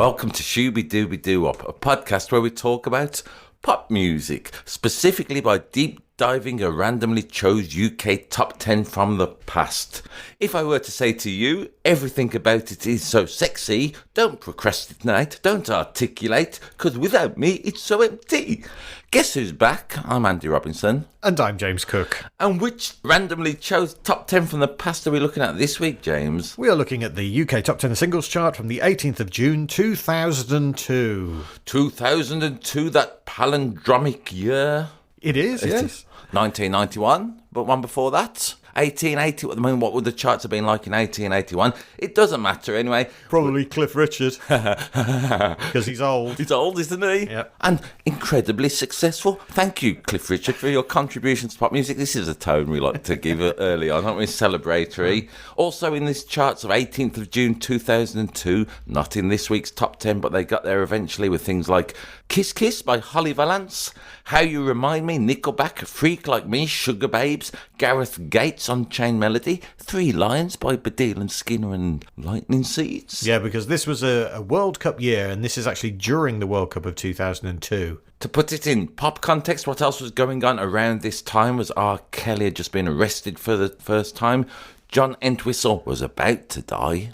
welcome to Shooby Dooby Doo-Wop, a podcast where we talk about pop music, specifically by deep diving a randomly chose UK top 10 from the past. If I were to say to you, everything about it is so sexy, don't procrastinate, don't articulate, because without me it's so empty. Guess who's back? I'm Andy Robinson. And I'm James Cook. And which randomly chose top 10 from the past are we looking at this week, James? We are looking at the UK Top 10 Singles Chart from the 18th of June 2002. 2002, that palindromic year. It is, yes. 1991, but one before that. 1880, I mean, what would the charts have been like in 1881? It doesn't matter anyway. Probably Cliff Richard. Because he's old. He's old, isn't he? Yep. And incredibly successful. Thank you, Cliff Richard, for your contributions to pop music. This is a tone we like to give early on, aren't we? Celebratory. Also in this charts of 18th of June 2002, not in this week's top 10, but they got there eventually with things like Kiss Kiss by Holly Valance, How You Remind Me, Nickelback, Freak Like Me, Sugar Babes, Gareth Gates, Unchained Melody, Three Lions by Baddiel and Skinner and Lightning Seeds. Yeah, because this was a World Cup year, and this is actually during the World Cup of 2002. To put it in pop context, what else was going on around this time was R. Kelly had just been arrested for the first time. John Entwistle was about to die.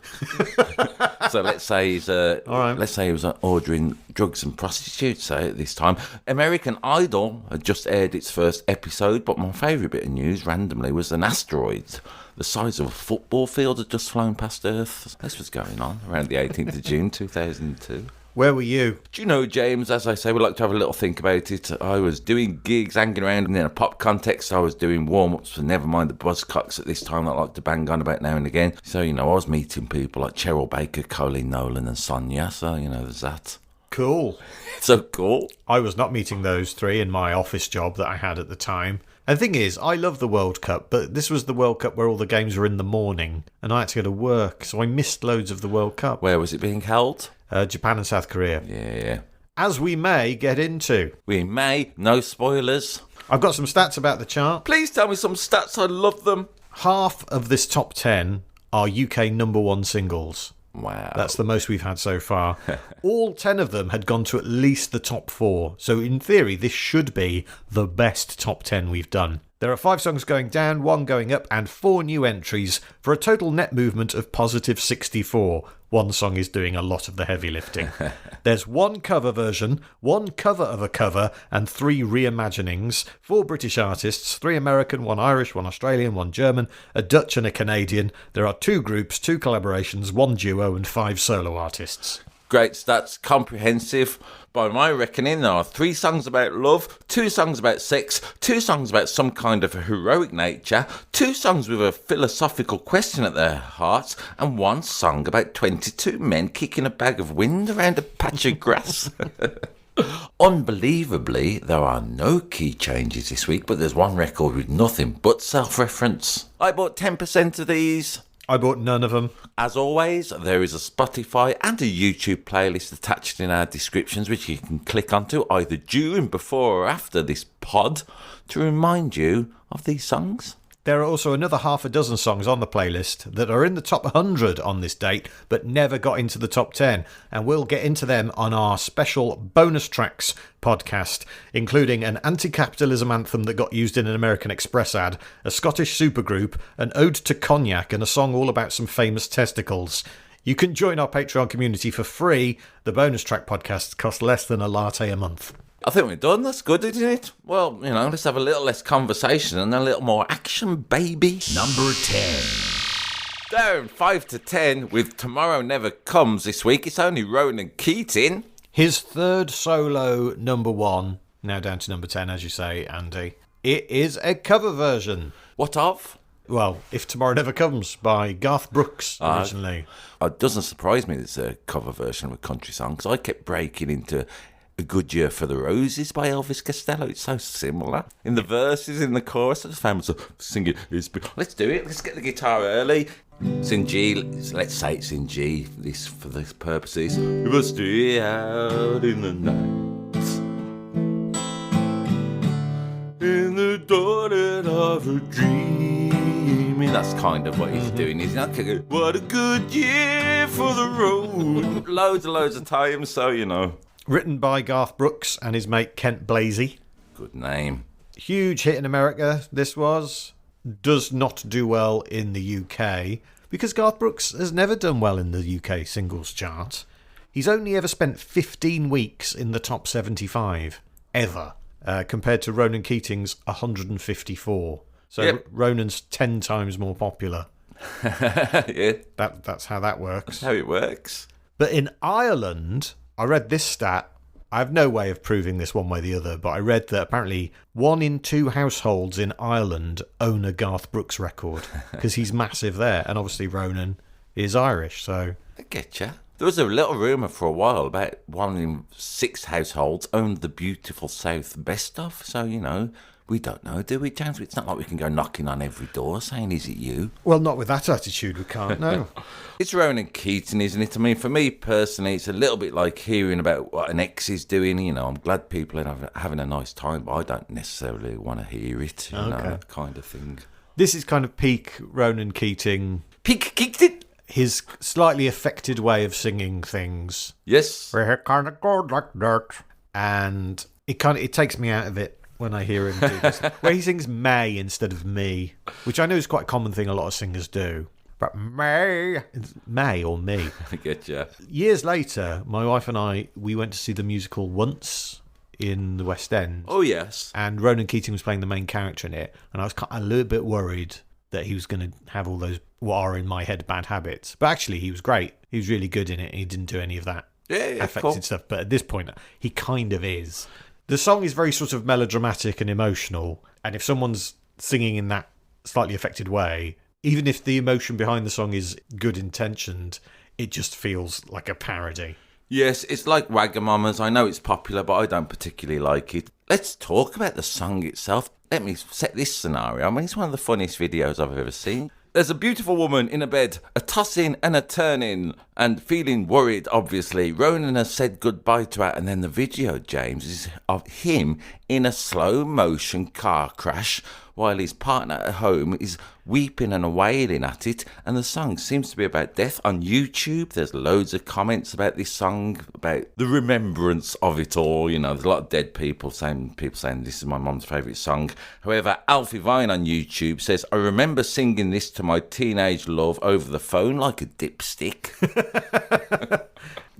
So let's say he's let's say he was ordering drugs and prostitutes at this time. American Idol had just aired its first episode, but my favourite bit of news randomly was an asteroid the size of a football field had just flown past Earth. This was going on around the 18th of June 2002. Where were you? Do you know, James, as I say, we like to have a little think about it. I was doing gigs, hanging around, and in a pop context, I was doing warm-ups for never mind the buzzcocks at this time that I like to bang on about now and again. So, I was meeting people like Cheryl Baker, Colleen Nolan and Sonia, so, there's that. Cool. So cool. I was not meeting those three in my office job that I had at the time. And the thing is, I love the World Cup, but this was the World Cup where all the games were in the morning, and I had to go to work, so I missed loads of the World Cup. Where was it being held? Japan and South Korea. Yeah. As we may get into. We may. No spoilers. I've got some stats about the chart. Please tell me some stats. I love them. Half of this top 10 are UK number one singles. Wow. That's the most we've had so far. All 10 of them had gone to at least the top 4. So in theory, this should be the best top 10 we've done. There are 5 songs going down, 1 going up, and 4 new entries for a total net movement of positive 64. One song is doing a lot of the heavy lifting. There's 1 cover version, 1 cover of a cover, and 3 reimaginings. 4 British artists, 3 American, 1 Irish, 1 Australian, 1 German, a Dutch and a Canadian. There are 2 groups, 2 collaborations, 1 duo, and 5 solo artists. Great stats, comprehensive. By my reckoning, there are 3 songs about love, 2 songs about sex, 2 songs about some kind of a heroic nature, 2 songs with a philosophical question at their hearts, and 1 song about 22 men kicking a bag of wind around a patch of grass. Unbelievably, there are no key changes this week, but there's 1 record with nothing but self-reference. I bought 10% of these. I bought none of them. As always, there is a Spotify and a YouTube playlist attached in our descriptions, which you can click onto either during, before or after this pod to remind you of these songs. There are also another half a dozen songs on the playlist that are in the top 100 on this date, but never got into the top 10, and we'll get into them on our special bonus tracks podcast, including an anti-capitalism anthem that got used in an American Express ad, a Scottish supergroup, an ode to cognac, and a song all about some famous testicles. You can join our Patreon community for free. The bonus track podcasts cost less than a latte a month. I think we're done. That's good, isn't it? Well, let's have a little less conversation and a little more action, baby. Number 10. Down 5 to 10 with Tomorrow Never Comes this week. It's only Ronan Keating. His third solo number 1, now down to number 10, as you say, Andy. It is a cover version. What of? Well, If Tomorrow Never Comes by Garth Brooks originally. It doesn't surprise me there's a cover version of a country song, because I kept breaking into A Good Year for the Roses by Elvis Costello. It's so similar. In the verses, in the chorus, I just found myself singing. Let's do it. Let's get the guitar early. It's in G. Let's say it's in G for these purposes. We must stay out in the night, in the dawning of a dream. mean, that's kind of what he's doing. He's not going, what a good year for the road. Loads of times, so, you know. Written by Garth Brooks and his mate Kent Blasey. Good name. Huge hit in America, this was. Does not do well in the UK, because Garth Brooks has never done well in the UK singles chart. He's only ever spent 15 weeks in the top 75, ever, compared to Ronan Keating's 154. So Yep. Ronan's 10 times more popular. Yeah, That's how that works. that's how it works. But in Ireland, I read this stat. I have no way of proving this one way or the other, but I read that apparently 1 in 2 households in Ireland own a Garth Brooks record because he's massive there. And obviously Ronan is Irish, so... I get you. There was a little rumour for a while about 1 in 6 households owned the beautiful South best of. So, you know, we don't know, do we, James? It's not like we can go knocking on every door saying, is it you? Well, not with that attitude, we can't, no. It's Ronan Keating, isn't it? I mean, for me personally, it's a little bit like hearing about what an ex is doing. You know, I'm glad people are having a nice time, but I don't necessarily want to hear it, you know, that kind of thing. This is kind of peak Ronan Keating. Peak Keating? His slightly affected way of singing things. Yes. We're kind of good like dirt. And it takes me out of it when I hear him do this. Where he sings May instead of me, which I know is quite a common thing a lot of singers do. But May, it's May or me. I get you. Years later, my wife and I, we went to see the musical Once in the West End. Oh, yes. And Ronan Keating was playing the main character in it. And I was a little bit worried that he was going to have all those, what are in my head, bad habits. But actually, he was great. He was really good in it. He didn't do any of that affected stuff. But at this point, he kind of is. The song is very sort of melodramatic and emotional. And if someone's singing in that slightly affected way, even if the emotion behind the song is good intentioned, it just feels like a parody. Yes, it's like Wagamamas. I know it's popular, but I don't particularly like it. Let's talk about the song itself. Let me set this scenario. I mean, it's one of the funniest videos I've ever seen. There's a beautiful woman in a bed, a tossing and a turning, and feeling worried, obviously. Ronan has said goodbye to her, and then the video, James, is of him in a slow-motion car crash while his partner at home is weeping and wailing at it, and the song seems to be about death. On YouTube, there's loads of comments about this song, about the remembrance of it all. You know, there's a lot of dead people saying this is my mum's favourite song. However, Alfie Vine on YouTube says, I remember singing this to my teenage love over the phone like a dipstick.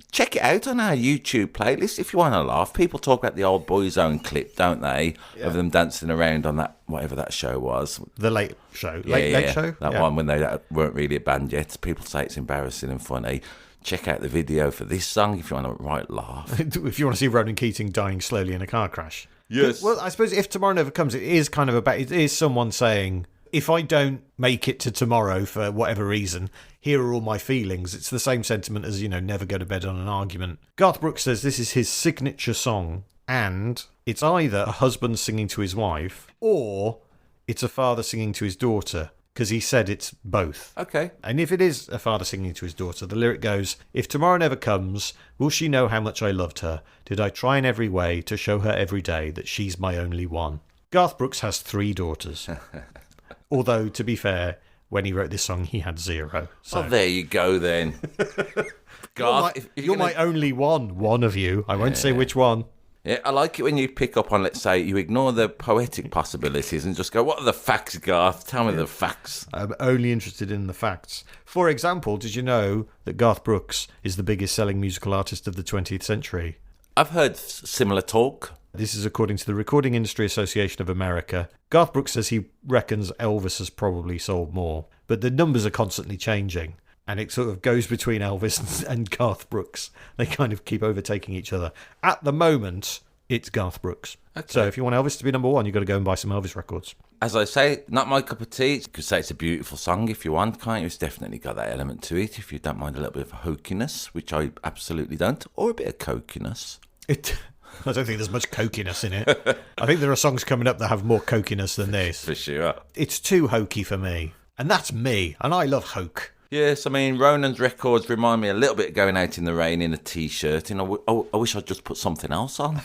Check it out on our YouTube playlist if you want to laugh. People talk about the old Boyzone clip, don't they? Yeah. Of them dancing around on that, whatever that show was. The Late Show. Late Show? That one when they weren't really a band yet. People say it's embarrassing and funny. Check out the video for this song if you want to right laugh. If you want to see Ronan Keating dying slowly in a car crash. Yes. Well, I suppose if Tomorrow Never Comes, it is kind of about, it is someone saying, if I don't make it to tomorrow for whatever reason, here are all my feelings. It's the same sentiment as, you know, never go to bed on an argument. Garth Brooks says this is his signature song, and it's either a husband singing to his wife or it's a father singing to his daughter, because he said it's both. Okay. And if it is a father singing to his daughter, the lyric goes, if tomorrow never comes, will she know how much I loved her? Did I try in every way to show her every day that she's my only one? Garth Brooks has 3 daughters. Although, to be fair, when he wrote this song, he had 0. So. Oh, there you go then. Garth, you're my only one of you. I won't say which one. Yeah, I like it when you pick up on, let's say, you ignore the poetic possibilities and just go, what are the facts, Garth? Tell me the facts. I'm only interested in the facts. For example, did you know that Garth Brooks is the biggest selling musical artist of the 20th century? I've heard similar talk. This is according to the Recording Industry Association of America. Garth Brooks says he reckons Elvis has probably sold more, but the numbers are constantly changing, and it sort of goes between Elvis and Garth Brooks. They kind of keep overtaking each other. At the moment, it's Garth Brooks. Okay. So if you want Elvis to be number 1, you've got to go and buy some Elvis records. As I say, not my cup of tea. You could say it's a beautiful song if you want, can't you? It's definitely got that element to it, if you don't mind a little bit of hokiness, which I absolutely don't, or a bit of cokiness. I don't think there's much cokiness in it. I think there are songs coming up that have more cokiness than this. For sure. It's too hokey for me. And that's me. And I love hoke. Yes, I mean, Ronan's records remind me a little bit of going out in the rain in a T-shirt. And I wish I'd just put something else on.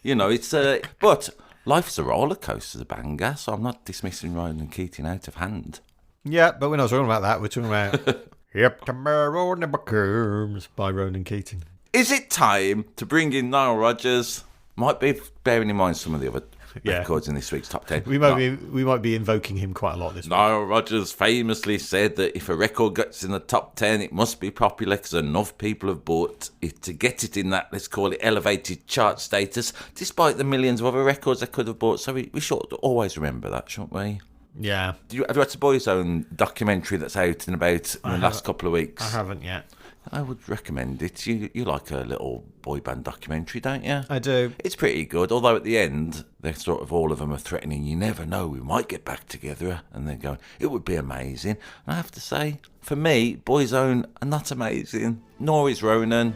You know, it's... but life's a roller coaster, a banger, so I'm not dismissing Ronan Keating out of hand. Yeah, but we're not talking about that. We're talking about Yep, Tomorrow Never Comes by Ronan Keating. Is it time to bring in Nile Rodgers? Might be bearing in mind some of the other records in this week's top 10. We might be invoking him quite a lot this week. Nile Rodgers famously said that if a record gets in the top 10, it must be popular because enough people have bought it to get it in that, let's call it, elevated chart status, despite the millions of other records they could have bought. So we should always remember that, shouldn't we? Yeah. Have you watched the Boys Own documentary that's out in about in the last couple of weeks? I haven't yet. I would recommend it. You like a little boy band documentary, don't you? I do. It's pretty good, although at the end, they're sort of, all of them are threatening, you never know, we might get back together. And they're going, it would be amazing. And I have to say, for me, Boys Own are not amazing. Nor is Ronan.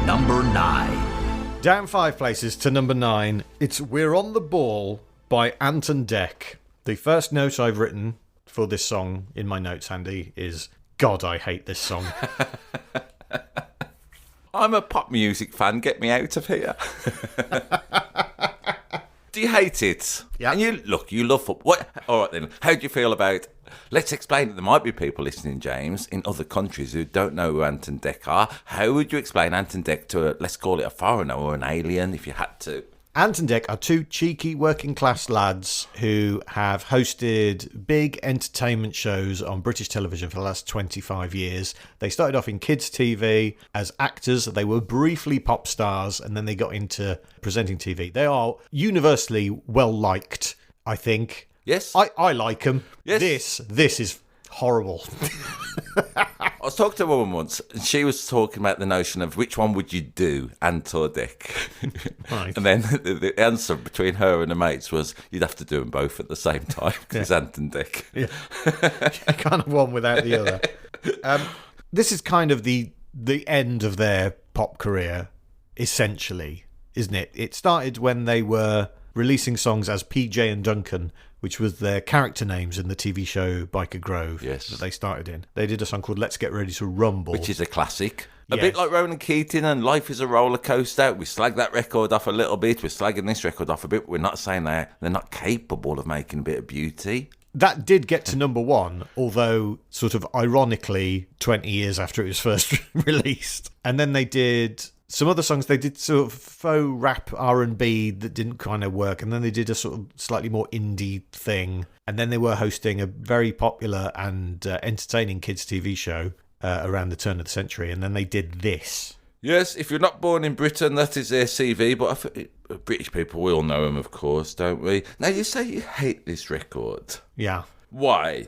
Number 9. Down 5 places to number 9. It's We're on the Ball by Anton Deck. The first note I've written for this song in my notes, Andy, is God, I hate this song. I'm a pop music fan. Get me out of here. Do you hate it? Yeah. And you love football. What? All right then. How do you feel about? Let's explain it. There might be people listening, James, in other countries who don't know who Anton Deck are. How would you explain Anton Deck to let's call it a foreigner or an alien, if you had to? Anton Deck are two cheeky working class lads who have hosted big entertainment shows on British television for the last 25 years. They started off in kids' TV as actors. They were briefly pop stars, and then they got into presenting TV. They are universally well liked, I think. Yes. I like them. Yes. This is horrible. I was talking to a woman once, and she was talking about the notion of which one would you do, Ant or Dick? Right. And then the answer between her and her mates was you'd have to do them both at the same time, because it's Ant and Dick. Yeah. You can't have one without the other. This is kind of the end of their pop career, essentially, isn't it? It started when they were releasing songs as PJ and Duncan, which was their character names in the TV show Biker Grove that they started in. They did a song called Let's Get Ready to Rumble. Which is a classic. A Yes. bit like Ronan Keating and Life is a Roller Coaster. We slag that record off a little bit. We're slagging this record off a bit. But we're not saying they're not capable of making a bit of beauty. That did get to number 1, although sort of ironically 20 years after it was first released. And then they did some other songs. They did sort of faux rap R&B that didn't kind of work. And then they did a sort of slightly more indie thing. And then they were hosting a very popular and entertaining kids' TV show around the turn of the century. And then they did this. Yes, if you're not born in Britain, that is their CV. But British people, we all know them, of course, don't we? Now, you say you hate this record. Yeah. Why?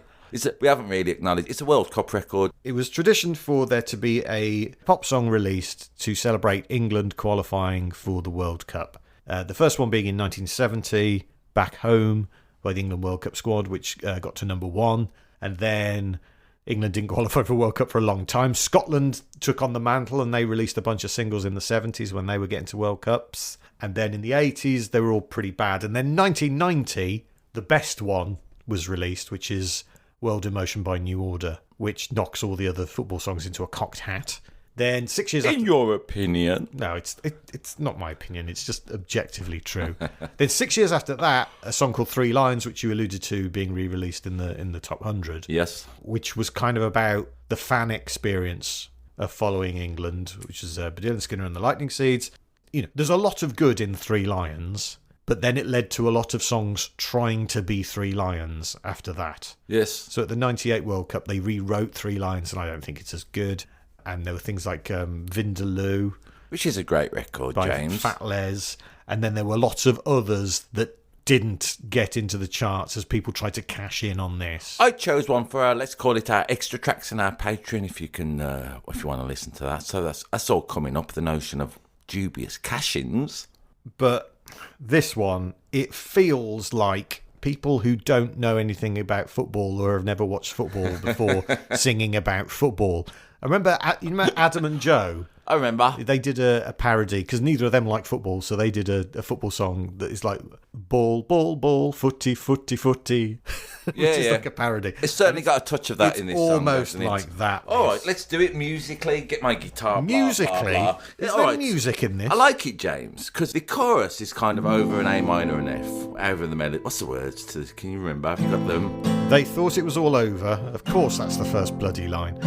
We haven't really acknowledged. It's a World Cup record. It was tradition for there to be a pop song released to celebrate England qualifying for the World Cup. The first one being in 1970, Back Home by the England World Cup squad, which got to number 1. And then England didn't qualify for World Cup for a long time. Scotland took on the mantle and they released a bunch of singles in the 70s when they were getting to World Cups. And then in the 80s, they were all pretty bad. And then 1990, the best one was released, which is World in Motion by New Order, which knocks all the other football songs into a cocked hat. Then 6 years after... In your opinion? No, it's not my opinion. It's just objectively true. Then 6 years after that, a song called 3 Lines, which you alluded to being re-released in the top 100. Yes. Which was kind of about the fan experience of following England, which is Dylan Skinner and the Lightning Seeds. You know, there's a lot of good in 3 Lions, but then it led to a lot of songs trying to be 3 Lions after that. Yes. So at the 98 World Cup, they rewrote 3 Lions, and I don't think it's as good. And there were things like Vindaloo, which is a great record, by James. Fat Les. And then there were lots of others that didn't get into the charts as people tried to cash in on this. I chose one for our, let's call it our extra tracks in our Patreon, if you want to listen to that. So that's all coming up, the notion of dubious cash-ins. But this one, it feels like people who don't know anything about football or have never watched football before singing about football. I remember, you remember Adam and Joe? I remember. They did a parody, because neither of them like football, so they did a football song that is like, ball, ball, ball, footy, footy, footy. Which is like a parody. It's certainly got a touch of that in this song. Almost like that. All right, let's do it musically. Get my guitar. Musically? Blah, blah, blah. Is All there right. music in this? I like it, James, because the chorus is kind of over an A minor and F, over the melody. What's the words to this? Can you remember? Have you got them? They thought it was all over. Of course, that's the first bloody line.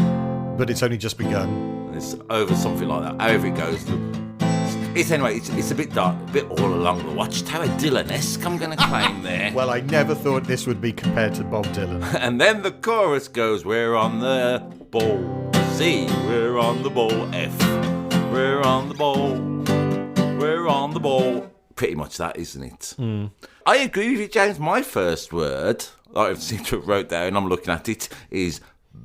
But it's only just begun. And it's over something like that. However it goes. It's a bit dark, a bit all along the Watchtower Dylan-esque, I'm going to claim there. Well, I never thought this would be compared to Bob Dylan. And then the chorus goes, we're on the ball. C, we're on the ball. F, we're on the ball. We're on the ball. Pretty much that, isn't it? I agree with you, James. My first word, I seem to have wrote down, I'm looking at it, is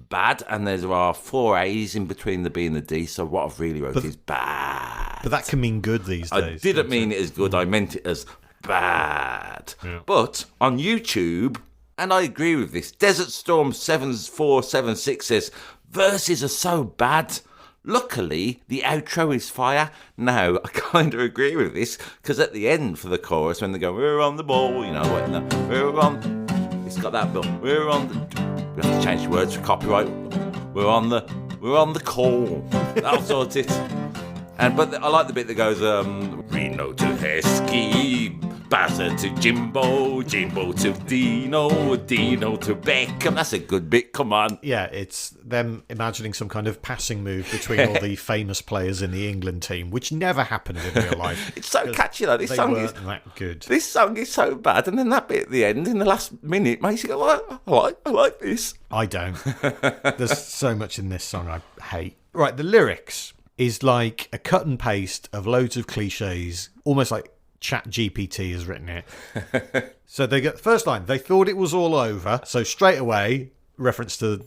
bad. And there are 4 A's in between the B and the D. So what I've really wrote is bad. But that can mean good these days. I didn't mean it as good. I meant it as bad. Yeah. But on YouTube, and I agree with this, Desert Storm 7476 says, verses are so bad. Luckily, the outro is fire. Now, I kind of agree with this, because at the end for the chorus, when they go, we're on the ball, you know, we're on, it's got that bill, we're on the, we have to change the words for copyright, we're on the call. That'll sort it. But I like the bit that goes, Reno to Heskey, Bazza to Jimbo, Jimbo to Dino, Dino to Beckham. That's a good bit, come on. Yeah, it's them imagining some kind of passing move between all the famous players in the England team, which never happened in real life. It's so catchy, though. This song is that good. This song is so bad, and then that bit at the end, in the last minute, makes you go, I like this. I don't. There's so much in this song I hate. Right, the lyrics is like a cut and paste of loads of cliches, almost like ChatGPT has written it. So they get the first line, they thought it was all over. So straight away, reference to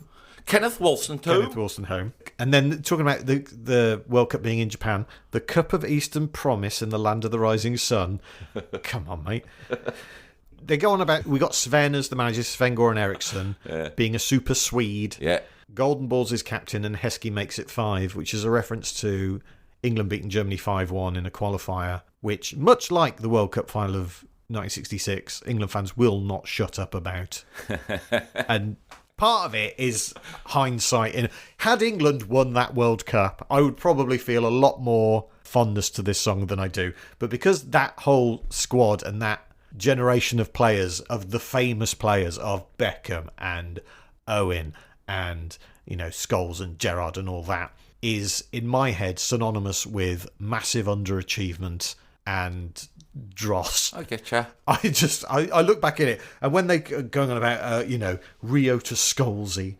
Kenneth Wolstenholme. And then talking about the World Cup being in Japan, the cup of Eastern promise in the land of the rising sun. Come on, mate. They go on about, we got Sven as the manager, Sven-Goran Eriksson, being a super Swede. Yeah. Golden Ball's his captain and Heskey makes it 5, which is a reference to England beating Germany 5-1 in a qualifier, which, much like the World Cup final of 1966, England fans will not shut up about. And part of it is hindsight. Had England won that World Cup, I would probably feel a lot more fondness to this song than I do. But because that whole squad and that generation of players, of the famous players of Beckham and Owen and, you know, Scholes and Gerrard and all that, is in my head synonymous with massive underachievement and dross. I getcha. I look back at it, and when they going on about Rio to Scholesy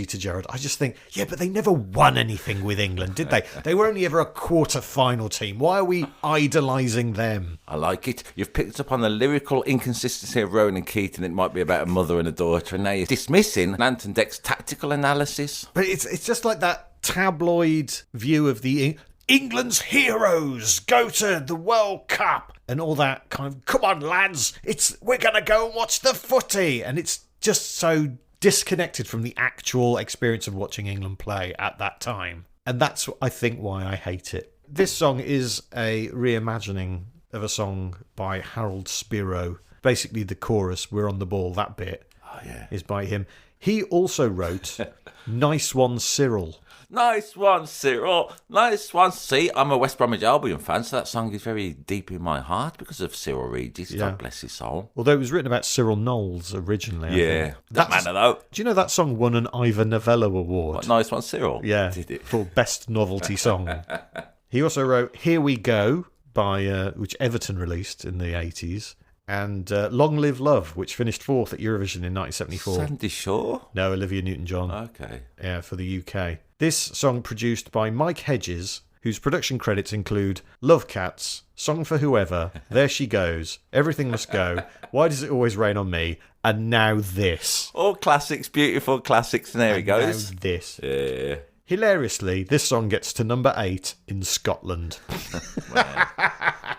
to Gerrard, I just think, yeah, but they never won anything with England, did they? They were only ever a quarter-final team. Why are we idolising them? I like it. You've picked up on the lyrical inconsistency of Rowan and Keating. It might be about a mother and a daughter, and now you're dismissing Anton Deck's tactical analysis. But it's just like that tabloid view of the England's heroes go to the World Cup and all that kind of, come on lads, we're going to go and watch the footy. And it's just so disconnected from the actual experience of watching England play at that time. And that's, I think, why I hate it. This song is a reimagining of a song by Harold Spiro. Basically the chorus, we're on the ball, that bit is by him. He also wrote Nice One Cyril. Nice one, Cyril. Nice one. See, I'm a West Bromwich Albion fan, so that song is very deep in my heart because of Cyril Regis. God bless his soul. Although it was written about Cyril Knowles originally. Yeah. That manner, though. Do you know that song won an Ivor Novello Award? What, Nice One, Cyril? Yeah. Did it? For Best Novelty Song. He also wrote Here We Go, which Everton released in the 80s. And Long Live Love, which finished 4th at Eurovision in 1974. Sandy Shaw? No, Olivia Newton-John. Okay. Yeah, for the UK. This song produced by Mike Hedges, whose production credits include Love Cats, Song for Whoever, There She Goes, Everything Must Go, Why Does It Always Rain on Me, and now this. All classics, beautiful classics, and there he goes. Now this. Yeah. Hilariously, this song gets to number 8 in Scotland. Well,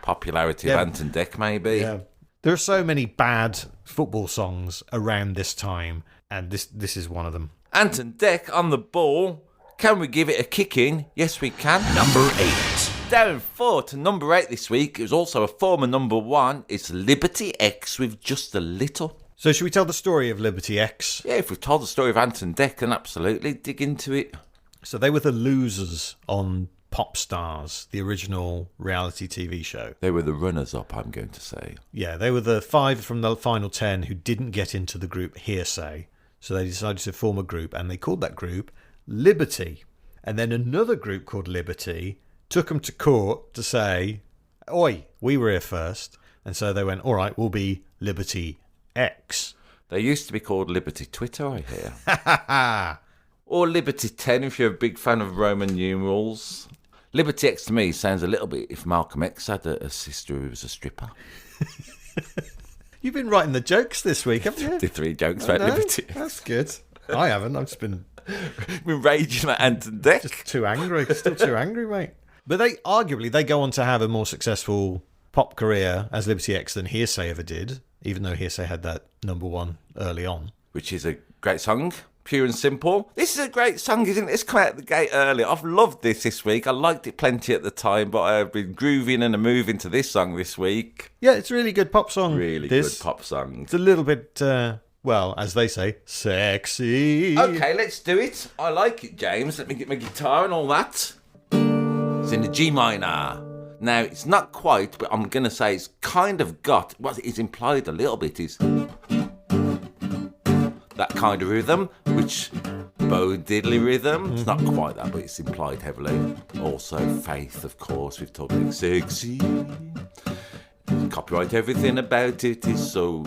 popularity of Anton Deck, maybe. Yeah. There are so many bad football songs around this time, and this is one of them. Anton Deck on the ball. Can we give it a kick in? Yes, we can. Number 8. Down 4 to number 8 this week. It was also a former number 1. It's Liberty X with Just a Little. So should we tell the story of Liberty X? Yeah, if we've told the story of Ant and Dec, then absolutely dig into it. So they were the losers on Pop Stars, the original reality TV show. They were the runners-up, I'm going to say. Yeah, they were the 5 from the final 10 who didn't get into the group Hearsay. So they decided to form a group, and they called that group Liberty. And then another group called Liberty took them to court to say, oi, we were here first. And so they went, all right, we'll be Liberty X. They used to be called Liberty Twitter, I hear. Or Liberty 10 if you're a big fan of Roman numerals. Liberty X to me sounds a little bit if Malcolm X had a sister who was a stripper. You've been writing the jokes this week, haven't you? The 3 jokes about Liberty. That's good. I haven't. I've just been raging at Ant and Dec. just too angry. Still too angry, mate. But they go on to have a more successful pop career as Liberty X than Hearsay ever did, even though Hearsay had that number 1 early on. Which is a great song. Pure and simple. This is a great song, isn't it? It's come out the gate early. I've loved this week. I liked it plenty at the time, but I've been grooving and moving to this song this week. Yeah, it's a really good pop song. Really good pop song. It's a little bit, well, as they say, sexy. Okay, let's do it. I like it, James. Let me get my guitar and all that. It's in the G minor. Now, it's not quite, but I'm going to say it's kind of got, what is implied a little bit is that kind of rhythm, which Bo Diddley rhythm. It's not quite that, but it's implied heavily. Also, Faith, of course. We've talked about sexy. Copyright, everything about it is so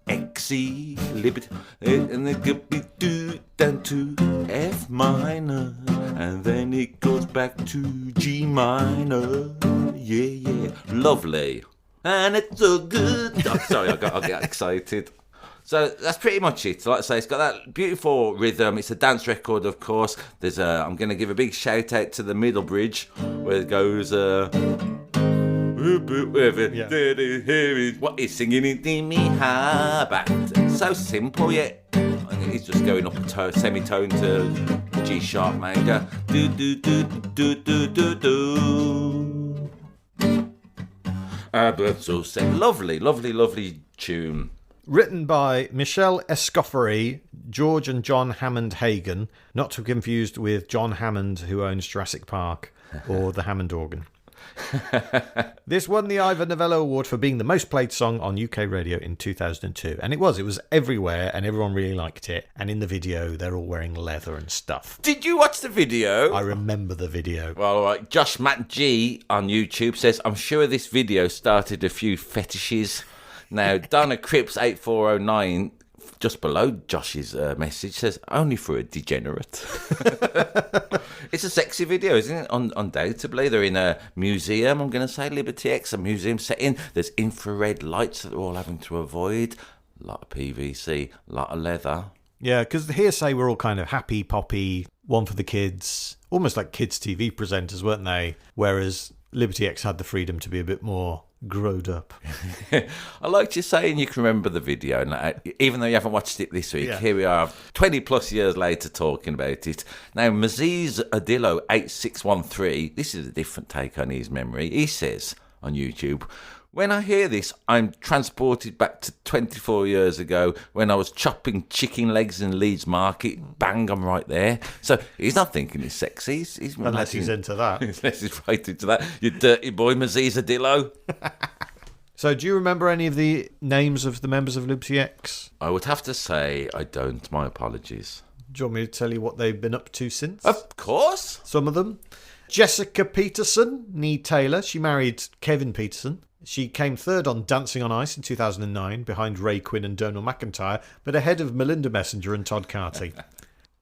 exy. Liberty. And it could be do down to F minor. And then it goes back to G minor. Yeah. Lovely. And it's so good. Oh, sorry, I get excited. So that's pretty much it. Like I say, it's got that beautiful rhythm. It's a dance record, of course. I'm going to give a big shout out to the middle bridge where it goes. What is singing in me back? So simple, yet it's just going up a semitone to G sharp major. Do do do do do do do. But so lovely tune. Written by Michelle Escoffery, George and John Hammond Hagen, not to be confused with John Hammond, who owns Jurassic Park, or the Hammond organ. This won the Ivor Novello Award for being the most played song on UK radio in 2002. And it was everywhere, and everyone really liked it. And in the video, they're all wearing leather and stuff. Did you watch the video? I remember the video. Well, all right. Josh Matt G on YouTube says, I'm sure this video started a few fetishes. Now, Donna Cripps 8409, just below Josh's message, says, only for a degenerate. It's a sexy video, isn't it? Undoubtedly. They're in a museum, I'm going to say, Liberty X, a museum setting. There's infrared lights that they're all having to avoid. A lot of PVC, a lot of leather. Yeah, because the Hearsay were all kind of happy, poppy, one for the kids, almost like kids' TV presenters, weren't they? Whereas Liberty X had the freedom to be a bit more growed up. I liked you saying you can remember the video, and even though you haven't watched it this week, Here we are 20 plus years later talking about it. Now, Maziz Adilo 8613, this is a different take on his memory. He says on YouTube, when I hear this, I'm transported back to 24 years ago when I was chopping chicken legs in Leeds Market. Bang, I'm right there. So he's not thinking it's sexy. Unless he's into that. Unless he's right into that. You dirty boy, Maziz Adilo. So do you remember any of the names of the members of Liberty X? I would have to say I don't. My apologies. Do you want me to tell you what they've been up to since? Of course. Some of them. Jessica Peterson, nee Taylor. She married Kevin Peterson. She came third on Dancing on Ice in 2009, behind Ray Quinn and Donal McIntyre, but ahead of Melinda Messenger and Todd Carty.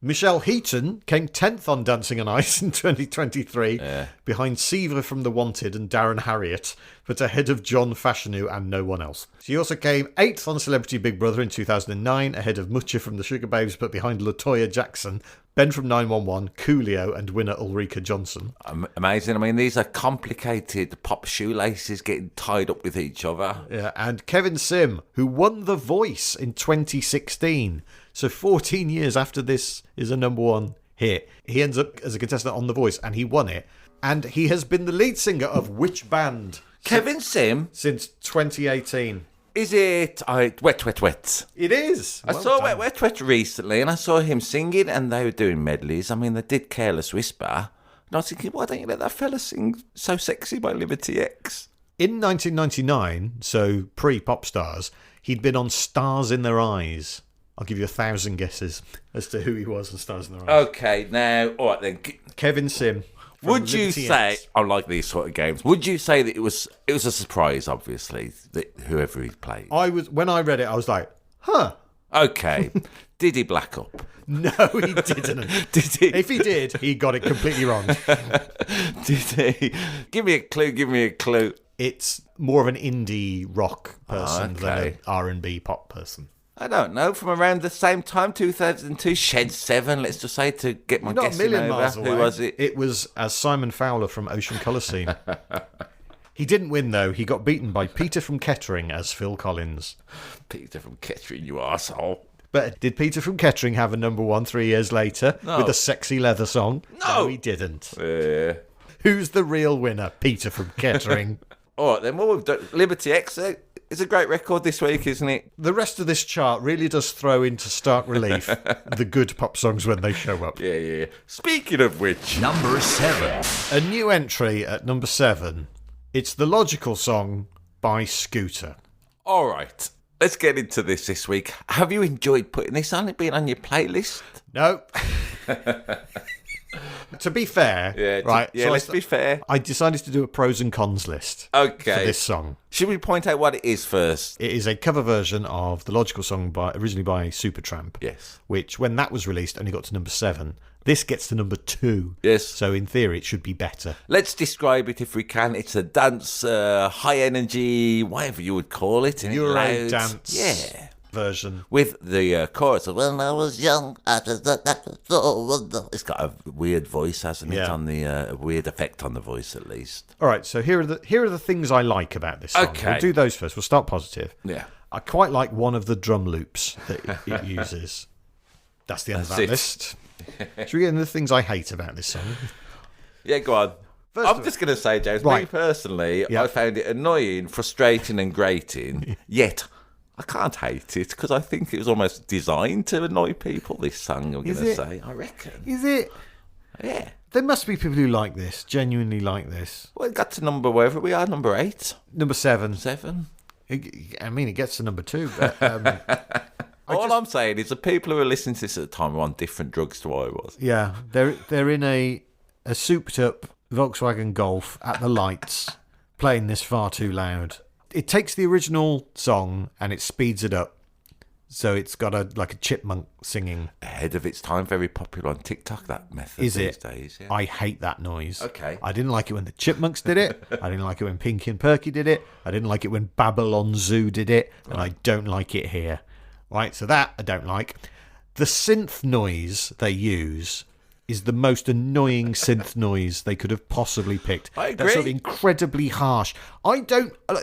Michelle Heaton came 10th on Dancing on Ice in 2023, behind Seaver from The Wanted and Darren Harriott, but ahead of John Fashanu and no one else. She also came 8th on Celebrity Big Brother in 2009, ahead of Mucha from the Sugar Babes, but behind LaToya Jackson, Ben from 911, Coolio, and winner Ulrika Johnson. Amazing. I mean, these are complicated pop shoelaces getting tied up with each other. Yeah, and Kevin Sim, who won The Voice in 2016. So 14 years after this is a number one hit. He ends up as a contestant on The Voice, and he won it. And he has been the lead singer of which band? Kevin Sim. Since 2018. Is it Wet Wet Wet? It is. I saw Wet Wet Wet recently, and I saw him singing, and they were doing medleys. I mean, they did Careless Whisper. And I was thinking, why don't you let that fella sing So Sexy by Liberty X? In 1999, so pre-Pop Stars, he'd been on Stars in Their Eyes. I'll give you 1,000 guesses as to who he was on Stars in Their Eyes. Okay, now, all right then. Kevin Sim. Would you Liberty say, X. I like these sort of games, would you say that it was a surprise, obviously, that whoever he played? When I read it, I was like, huh. Okay. Did he black up? No, he didn't. Did he? If he did, he got it completely wrong. Did he? Give me a clue. It's more of an indie rock person than okay. an R&B pop person. I don't know. From around the same time, 2002, Shed 7, let's just say, to get my Not a guessing million over. miles away. Who was it? It was Simon Fowler from Ocean Colour Scene. He didn't win, though. He got beaten by Peter from Kettering as Phil Collins. Peter from Kettering, you arsehole. But did Peter from Kettering have a number one 3 years later with a sexy leather song? No. He didn't. Yeah. Who's the real winner? Peter from Kettering. All right, then, what we've done, Liberty X is a great record this week, isn't it? The rest of this chart really does throw into stark relief the good pop songs when they show up. Yeah. Speaking of which, Number 7. A new entry at number 7. It's The Logical Song by Scooter. all right, let's get into this week. Have you enjoyed putting this on? It being on your playlist? No. To be fair, let's be fair. I decided to do a pros and cons list Okay. for this song. Should we point out what it is first? It is a cover version of The Logical Song originally by Supertramp. Yes. Which, when that was released, only got to number 7. This gets to number 2. Yes. So in theory, it should be better. Let's describe it if we can. It's a dance, high energy, whatever you would call it. And Euro it loud. dance. Yeah. Version. With the chorus of "When I was young," it's got a weird voice, hasn't it? Yeah. On the a weird effect on the voice, at least. All right, so here are the things I like about this song. Okay. We'll do those first. We'll start positive. Yeah. I quite like one of the drum loops that it uses. That's the end of That's that it. list. Should we get into the things I hate about this song? Yeah, go on. I'm just going to say, James, me Right. personally, Yeah. I found it annoying, frustrating, and grating. Yet, I can't hate it because I think it was almost designed to annoy people. This song, I'm going Is to it? say, I reckon. Is it? Yeah. There must be people who like this, genuinely like this. Well, it got to number wherever we are, number 8, Number 7. 7. I mean, it gets to number 2, but All I'm saying is the people who are listening to this at the time were on different drugs to what I was. yeah, they're in a souped up Volkswagen Golf at the lights, playing this far too loud. It takes the original song and it speeds it up, so it's got a chipmunk singing. Ahead of its time, very popular on TikTok, that method Is these it? days. Yeah. I hate that noise. Okay. I didn't like it when the Chipmunks did it. I didn't like it when Pinky and Perky did it. I didn't like it when Babylon Zoo did it. And I don't like it here. Right, so that I don't like. The synth noise they use is the most annoying synth noise they could have possibly picked. I That's sort of agree. incredibly harsh.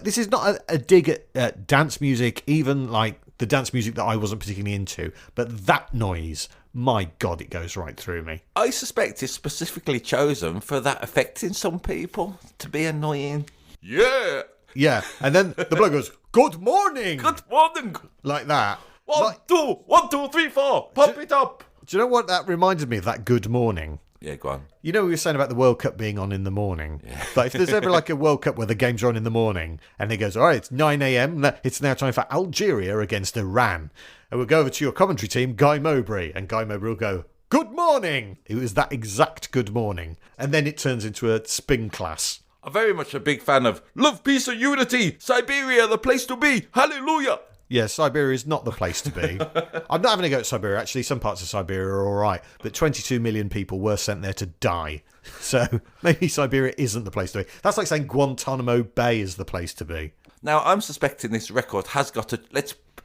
This is not a dig at dance music, even like the dance music that I wasn't particularly into. But that noise, my God, it goes right through me. I suspect it's specifically chosen for that effect in some people to be annoying. Yeah. Yeah, and then the bloke goes, "Good morning," Good morning. like that. 1, 2, 3, 4. Pop it up. Do you know what that reminded me of? That "Good morning." Yeah, go on. You know, we were saying about the World Cup being on in the morning. But if there's ever like a World Cup where the games are on in the morning and it goes, all right, it's 9 a.m. It's now time for Algeria against Iran. And we'll go over to your commentary team, Guy Mowbray. And Guy Mowbray will go, "Good morning." It was that exact "good morning." And then it turns into a spin class. I'm very much a big fan of love, peace, and unity. Siberia, the place to be. Hallelujah. Yeah, Siberia is not the place to be. I'm not having a go at Siberia. Actually, some parts of Siberia are all right. But 22 million people were sent there to die. So maybe Siberia isn't the place to be. That's like saying Guantanamo Bay is the place to be. Now, I'm suspecting this record has got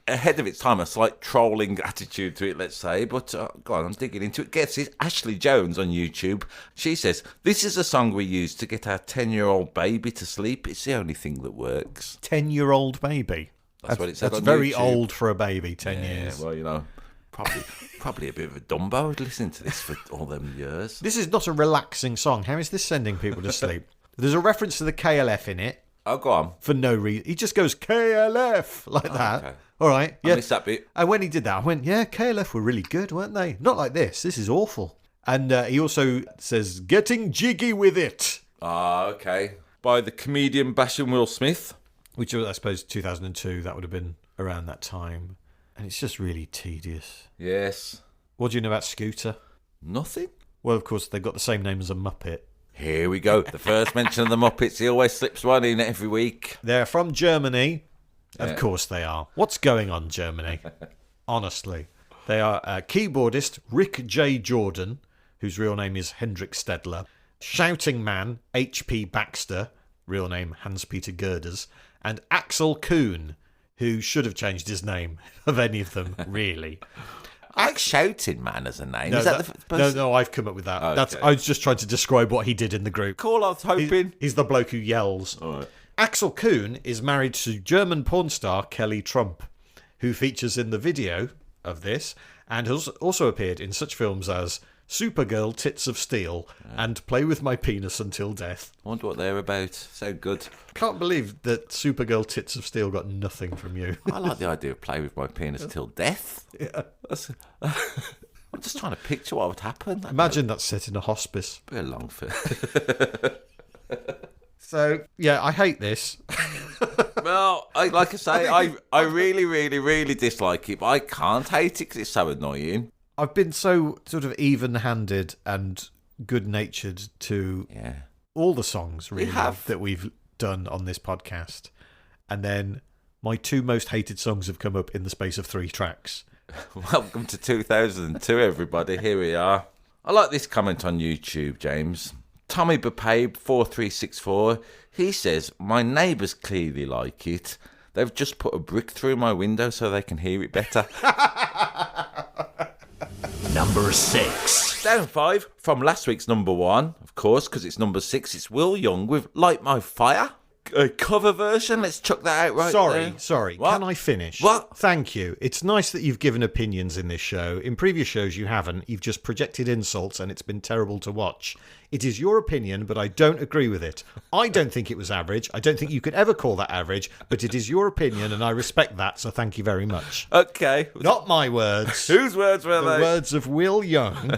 ahead of its time, a slight trolling attitude to it, let's say. But go on, I'm digging into it. Gets it. Ashley Jones on YouTube. She says, "This is a song we use to get our 10-year-old baby to sleep. It's the only thing that works." 10-year-old baby. That's what it said That's on very YouTube. old for a baby, 10 Yeah, years. well, you know, Probably a bit of a Dumbo listening to this for all them years. This is not a relaxing song. How is this sending people to sleep? There's a reference to the KLF in it. Oh, go on. For no reason. He just goes, KLF, like that. Okay. All right. I missed that bit. And when he did that, I went, yeah, KLF were really good, weren't they? Not like this. This is awful. And he also says, getting jiggy with it. Ah, okay. By the comedian Basham Will Smith. Which was, I suppose, 2002. That would have been around that time. And it's just really tedious. Yes. What do you know about Scooter? Nothing. Well, of course, they've got the same name as a Muppet. Here we go. The first mention of the Muppets. He always slips one in every week. They're from Germany. Yeah. Of course they are. What's going on, Germany? Honestly. They are keyboardist Rick J. Jordan, whose real name is Hendrik Stedler, Shouting Man H.P. Baxter, real name Hans-Peter Gerders, and Axel Kuhn, who should have changed his name of any of them, really. I like Shouting Man as a name. No, Is that the person? no, I've come up with that. Okay. I was just trying to describe what he did in the group. Cool, I was hoping. He's the bloke who yells. All right. Axel Kuhn is married to German porn star Kelly Trump, who features in the video of this and has also appeared in such films as Supergirl Tits of Steel and Play With My Penis Until Death. I wonder what they're about. So good. Can't believe that Supergirl Tits of Steel got nothing from you. I like the idea of Play With My Penis Till Death. Yeah. I'm just trying to picture what would happen. Imagine that's set in a hospice. Be a long film. So, yeah, I hate this. Well, like I say, I really, really, really dislike it, but I can't hate it because it's so annoying. I've been so sort of even-handed and good-natured to all the songs, really, that we've done on this podcast. And then my two most hated songs have come up in the space of 3 tracks. Welcome to 2002, everybody. Here we are. I like this comment on YouTube, James. Tommy Bapabe 4364. He says, my neighbours clearly like it. They've just put a brick through my window so they can hear it better. Number 6. Down 5 from last week's number 1, of course, because it's number 6. It's Will Young with Light My Fire. A cover version. Let's chuck that out right there. Sorry. What? Can I finish? What? Thank you. It's nice that you've given opinions in this show. In previous shows, you haven't. You've just projected insults, and it's been terrible to watch. It is your opinion, but I don't agree with it. I don't think it was average. I don't think you could ever call that average, but it is your opinion, and I respect that, so thank you very much. Okay. Not my words. Whose words were The they? words of Will Young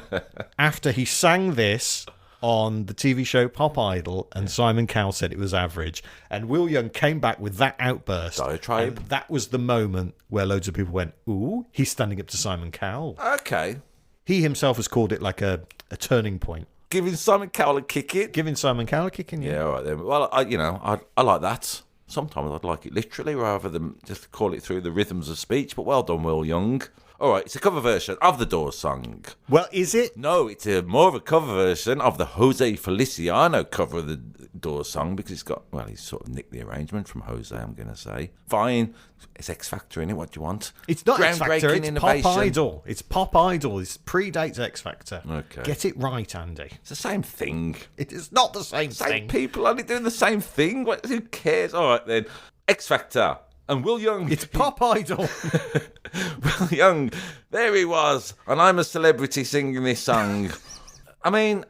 after he sang this on the TV show Pop Idol, and Simon Cowell said it was average. And Will Young came back with that outburst. Diatribe. And that was the moment where loads of people went, ooh, he's standing up to Simon Cowell. Okay. He himself has called it like a turning point. Giving Simon Cowell a kick it. Giving Simon Cowell a kick in, Yeah, all right then. Well, I like that. Sometimes I'd like it literally rather than just call it through the rhythms of speech. But well done, Will Young. All right, it's a cover version of the Doors song. Well, is it? No, it's more of a cover version of the Jose Feliciano cover of the Doors song because he's sort of nicked the arrangement from Jose, I'm going to say. Fine. It's X Factor in it. What do you want? It's not X Factor, Groundbreaking it's innovation. Pop Idol. It's Pop Idol. It predates X Factor. Okay. Get it right, Andy. It's the same thing. It is not the same Same thing. people only doing the same thing. Who cares? All right then. X Factor. And Will Young. It's Pop Idol. Will Young. There he was. And I'm a celebrity singing this song. I mean,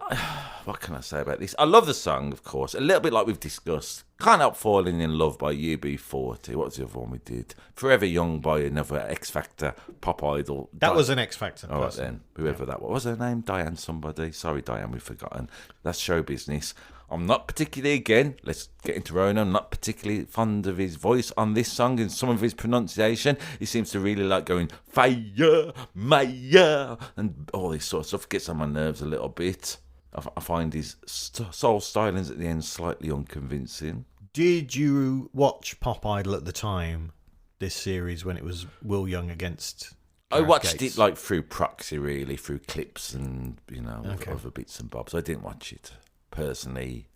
what can I say about this? I love the song, of course. A little bit like we've discussed. Can't Help Falling in Love by UB40. What was the other one we did? Forever Young by another X Factor Pop Idol. That was an X Factor. All right then. Whoever that was. What was her name? Diane somebody. Sorry, Diane, we've forgotten. That's show business. I'm not particularly, again, let's get into Ronan, I'm not particularly fond of his voice on this song and some of his pronunciation. He seems to really like going, fire, Maya, and all this sort of stuff. Gets on my nerves a little bit. I find his soul stylings at the end slightly unconvincing. Did you watch Pop Idol at the time, this series, when it was Will Young against I Gareth watched Gates? it like through proxy, really, through clips and, Okay. other bits and bobs. I didn't watch it personally.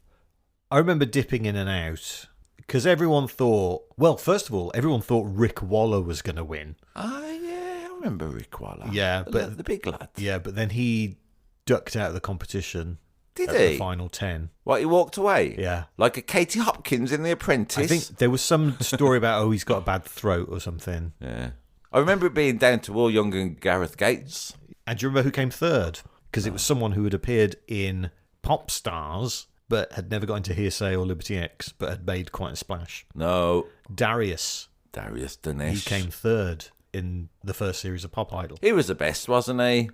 I remember dipping in and out because everyone thought, well, first of all, everyone thought Rick Waller was going to win. Yeah, I remember Rick Waller. Yeah, but the big lad. Yeah, but then he ducked out of the competition. Did at he? The final 10. What, he walked away? Yeah. Like a Katie Hopkins in The Apprentice? I think there was some story about, he's got a bad throat or something. Yeah. I remember it being down to Will Young and Gareth Gates. And do you remember who came third? Because it was someone who had appeared in Pop Stars, but had never got into Hearsay or Liberty X, but had made quite a splash. No. Darius Dinesh. He came third in the first series of Pop Idol. He was the best, wasn't he?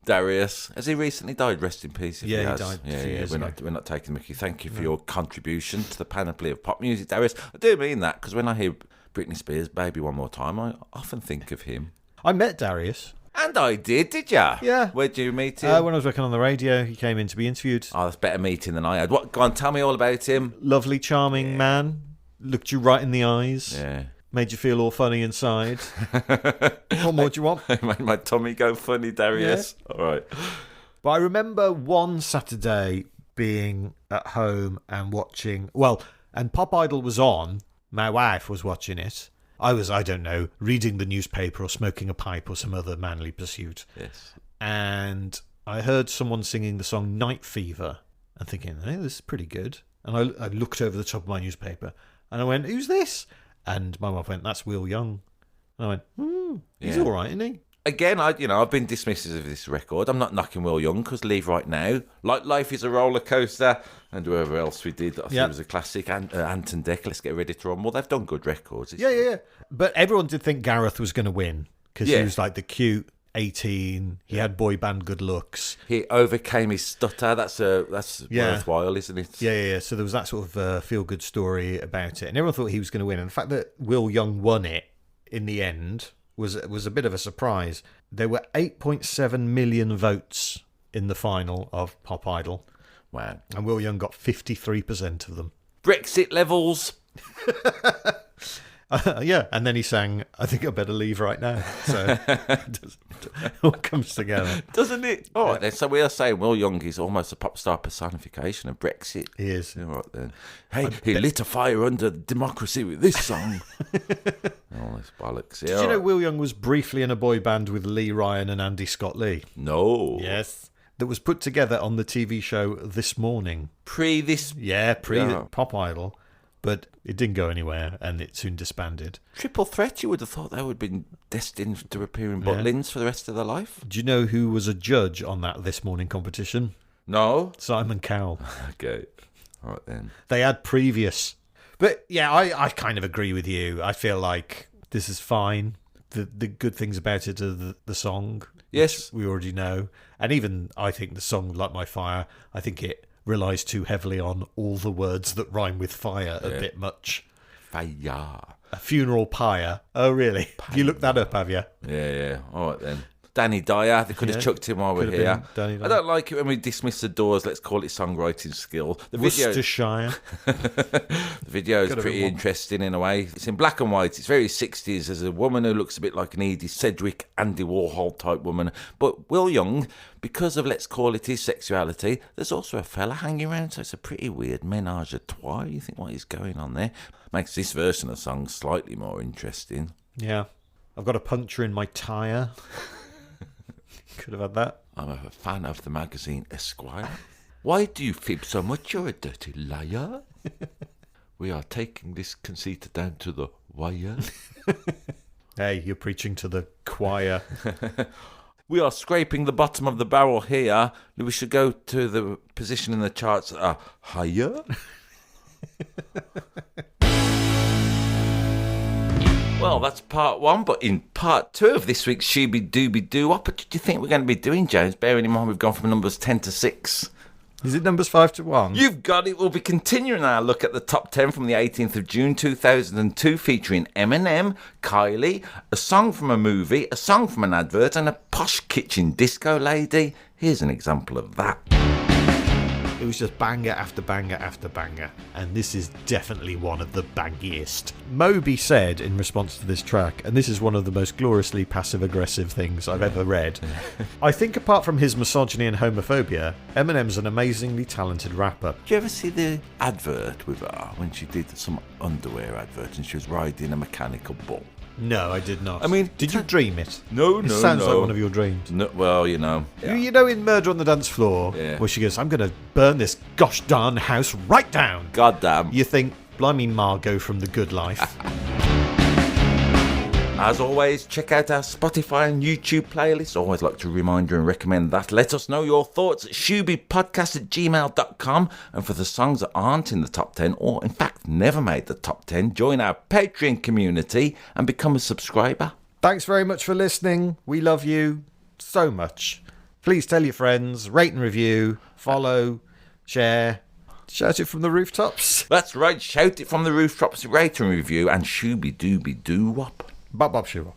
Darius. Has he recently died? Rest in peace. If Yeah, he he has. died a Yeah, few yeah. years ago. We're not taking Mickey. Thank you for your contribution to the panoply of pop music, Darius. I do mean that because when I hear Britney Spears' "Baby One More Time," I often think of him. I met Darius. And I did ya? Yeah. Where'd you meet him? When I was working on the radio, he came in to be interviewed. Oh, that's a better meeting than I had. What? Go on, tell me all about him. Lovely, charming man. Looked you right in the eyes. Yeah. Made you feel all funny inside. What more do you want? Made my tummy go funny, Darius. Yeah. All right. But I remember one Saturday being at home and watching... Well, and Pop Idol was on. My wife was watching it. I was, I don't know, reading the newspaper or smoking a pipe or some other manly pursuit. Yes. And I heard someone singing the song Night Fever and thinking, hey, this is pretty good. And I looked over the top of my newspaper and I went, who's this? And my wife went, that's Will Young. And I went, he's all right, isn't he? Again, I've been dismissive of this record. I'm not knocking Will Young because Leave Right Now, like Life is a Roller Coaster, and whoever else we did, I think it was a classic. And Ant and Deck, Let's Get Ready to Rumble. They've done good records. Yeah. But everyone did think Gareth was going to win because he was like the cute 18. He had boy band good looks. He overcame his stutter. That's worthwhile, isn't it? Yeah. So there was that sort of feel good story about it, and everyone thought he was going to win. And the fact that Will Young won it in the end was a bit of a surprise. There were 8.7 million votes in the final of Pop Idol. Wow. And Will Young got 53% of them. Brexit levels. And then he sang, I think I better leave right now. So it all comes together. Doesn't it? All right, then. So we are saying Will Young is almost a pop star personification of Brexit. He is. All right, then. Hey, he lit a fire under democracy with this song. Oh, this bollocks. Did you know Will Young was briefly in a boy band with Lee Ryan and Andy Scott Lee? No. Yes. That was put together on the TV show This Morning. Pre Pop Idol. But it didn't go anywhere, and it soon disbanded. Triple Threat, you would have thought they would have been destined to appear in Butlins for the rest of their life. Do you know who was a judge on that This Morning competition? No. Simon Cowell. Okay. All right, then. They had previous. But, yeah, I kind of agree with you. I feel like this is fine. The good things about it are the song. Yes. We already know. And even, I think, the song Light My Fire, I think it relies too heavily on all the words that rhyme with fire a bit much. Fire. A funeral pyre. Oh, really? You looked that up, have you? Yeah. All right, then. Danny Dyer. They could have chucked him while we're here. I don't like it when we dismiss the Doors. Let's call it songwriting skill. Worcestershire. The video is pretty interesting in a way. It's in black and white. It's very 60s. There's a woman who looks a bit like an Edie Sedgwick, Andy Warhol type woman. But Will Young, because of, let's call it, his sexuality, there's also a fella hanging around. So it's a pretty weird menage a trois. You think what is going on there? Makes this version of the song slightly more interesting. Yeah. I've got a puncture in my tyre. Could have had that. I'm a fan of the magazine Esquire. Why do you fib so much? You're a dirty liar. We are taking this conceit down to the wire. Hey, you're preaching to the choir. We are scraping the bottom of the barrel here. We should go to the position in the charts that are higher. Well, that's part one, but in part two of this week's Shooby Dooby Doo, what do you think we're going to be doing, James? Bearing in mind we've gone from numbers 10 to 6. Is it numbers 5 to 1? You've got it. We'll be continuing our look at the top 10 from the 18th of June 2002, featuring Eminem, Kylie, a song from a movie, a song from an advert, and a posh kitchen disco lady. Here's an example of that. It was just banger after banger after banger, and this is definitely one of the bangiest. Moby said in response to this track, and this is one of the most gloriously passive-aggressive things I've ever read, I think apart from his misogyny and homophobia, Eminem's an amazingly talented rapper. Did you ever see the advert with her when she did some underwear advert and she was riding a mechanical bull? No, I did not. I mean, did you dream it? No, It sounds like one of your dreams. No, well, you know. Yeah. You know in Murder on the Dance Floor, where she goes, I'm going to burn this gosh darn house right down. Goddamn. You think, blimey Margot from The Good Life. As always, check out our Spotify and YouTube playlists. Always like to remind you and recommend that. Let us know your thoughts at shoobypodcast@gmail.com. And for the songs that aren't in the top 10, or in fact never made the top 10, join our Patreon community and become a subscriber. Thanks very much for listening. We love you so much. Please tell your friends, rate and review, follow, share, shout it from the rooftops. That's right, shout it from the rooftops, rate and review, and Shooby Dooby Doo Wop. Bop bop shoo.